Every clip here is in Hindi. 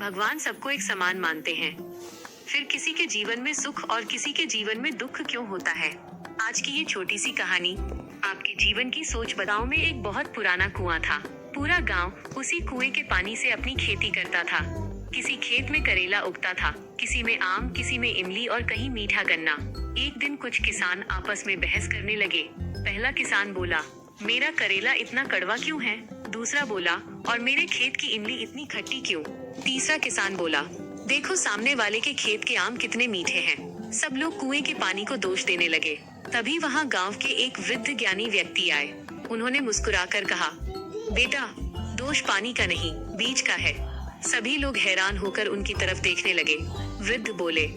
भगवान सबको एक समान मानते हैं। फिर किसी के जीवन में सुख और किसी के जीवन में दुख क्यों होता है? आज की ये छोटी सी कहानी आपके जीवन की सोच बदलाव में एक बहुत पुराना कुआं था। पूरा गांव उसी कुएं के पानी से अपनी खेती करता था। किसी खेत में करेला उगता था, किसी में आम, किसी में इमली और कहीं मीठा गन्ना। एक दिन कुछ किसान आपस में बहस करने लगे। पहला किसान बोला, मेरा करेला इतना कड़वा क्यों है? दूसरा बोला, और मेरे खेत की इमली इतनी खट्टी क्यों? तीसरा किसान बोला, देखो सामने वाले के खेत के आम कितने मीठे हैं। सब लोग कुएं के पानी को दोष देने लगे। तभी वहाँ गांव के एक वृद्ध ज्ञानी व्यक्ति आए। उन्होंने मुस्कुराकर कहा, बेटा, दोष पानी का नहीं, बीज का है। सभी लोग हैरान होकर उनकी तरफ देखने लगे। वृद्ध बोले,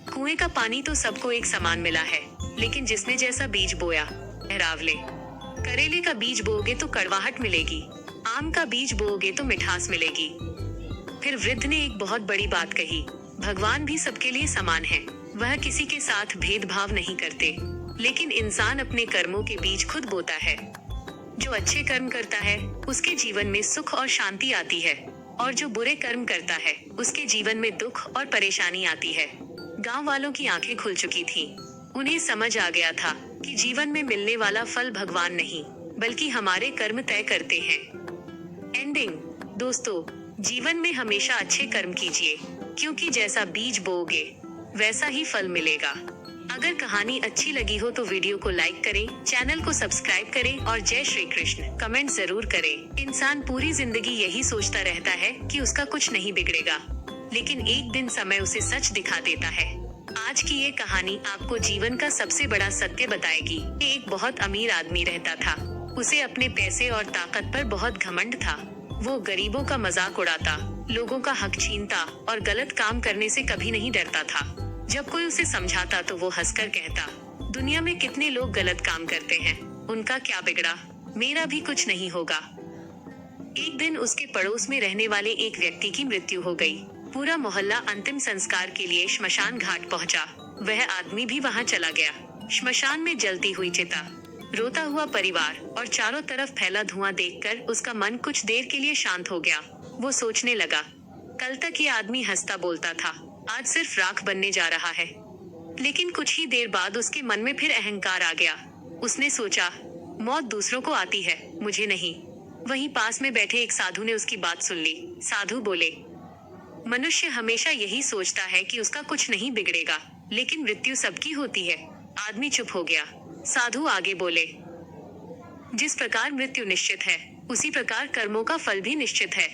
कुएं का पानी तो सबको एक समान मिला है, लेकिन जिसने जैसा बीज बोया ठहराव ले। करेले का बीज बोओगे तो कड़वाहट मिलेगी, आम का बीज बोओगे तो मिठास मिलेगी। फिर वृद्ध ने एक बहुत बड़ी बात कही, भगवान भी सबके लिए समान है। वह किसी के साथ भेदभाव नहीं करते, लेकिन इंसान अपने कर्मों के बीज खुद बोता है। जो अच्छे कर्म करता है उसके जीवन में सुख और शांति आती है, और जो बुरे कर्म करता है उसके जीवन में दुख और परेशानी आती है। गांव वालों की आंखें खुल चुकी थीं। उन्हें समझ आ गया था कि जीवन में मिलने वाला फल भगवान नहीं, बल्कि हमारे कर्म तय करते हैं। एंडिंग। दोस्तों, जीवन में हमेशा अच्छे कर्म कीजिए, क्योंकि जैसा बीज बोओगे वैसा ही फल मिलेगा। अगर कहानी अच्छी लगी हो तो वीडियो को लाइक करें, चैनल को सब्सक्राइब करें और जय श्री कृष्ण कमेंट जरूर करें। इंसान पूरी जिंदगी यही सोचता रहता है कि उसका कुछ नहीं बिगड़ेगा, लेकिन एक दिन समय उसे सच दिखा देता है। आज की ये कहानी आपको जीवन का सबसे बड़ा सत्य बताएगी। एक बहुत अमीर आदमी रहता था। उसे अपने पैसे और ताकत पर बहुत घमंड था। वो गरीबों का मजाक उड़ाता, लोगों का हक छीनता और गलत काम करने से कभी नहीं डरता था। जब कोई उसे समझाता तो वो हंसकर कहता, दुनिया में कितने लोग गलत काम करते हैं, उनका क्या बिगड़ा, मेरा भी कुछ नहीं होगा। एक दिन उसके पड़ोस में रहने वाले एक व्यक्ति की मृत्यु हो गई। पूरा मोहल्ला अंतिम संस्कार के लिए श्मशान घाट पहुंचा। वह आदमी भी वहां चला गया। श्मशान में जलती हुई चिता, रोता हुआ परिवार और चारों तरफ फैला धुआं देखकर उसका मन कुछ देर के लिए शांत हो गया। वो सोचने लगा, कल तक ये आदमी हंसता बोलता था, आज सिर्फ राख बनने जा रहा है। लेकिन कुछ ही देर बाद उसके मन में फिर अहंकार आ गया। उसने सोचा, मौत दूसरों को आती है, मुझे नहीं। वहीं पास में बैठे एक साधु ने उसकी बात सुन ली। साधु बोले, मनुष्य हमेशा यही सोचता है कि उसका कुछ नहीं बिगड़ेगा, लेकिन मृत्यु सबकी होती है। आदमी चुप हो गया। साधु आगे बोले, जिस प्रकार मृत्यु निश्चित है, उसी प्रकार कर्मों का फल भी निश्चित है।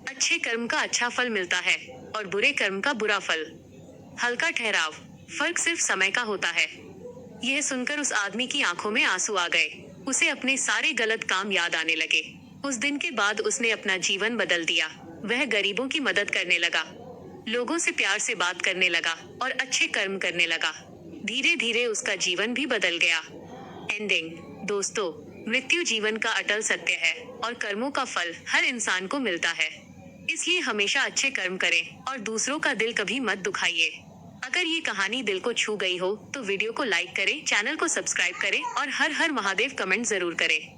अच्छे कर्म का अच्छा फल मिलता है और बुरे कर्म का बुरा फल। हल्का ठहराव, फर्क सिर्फ समय का होता है। यह सुनकर उस आदमी की आंखों में आंसू आ गए। उसे अपने सारे गलत काम याद आने लगे। उस दिन के बाद उसने अपना जीवन बदल दिया। वह गरीबों की मदद करने लगा, लोगों से प्यार से बात करने लगा और अच्छे कर्म करने लगा। धीरे धीरे उसका जीवन भी बदल गया। एंडिंग। दोस्तों, मृत्यु जीवन का अटल सत्य है और कर्मों का फल हर इंसान को मिलता है। इसलिए हमेशा अच्छे कर्म करें और दूसरों का दिल कभी मत दुखाइए। अगर ये कहानी दिल को छू गई हो तो वीडियो को लाइक करें, चैनल को सब्सक्राइब करें और हर हर महादेव कमेंट जरूर करें।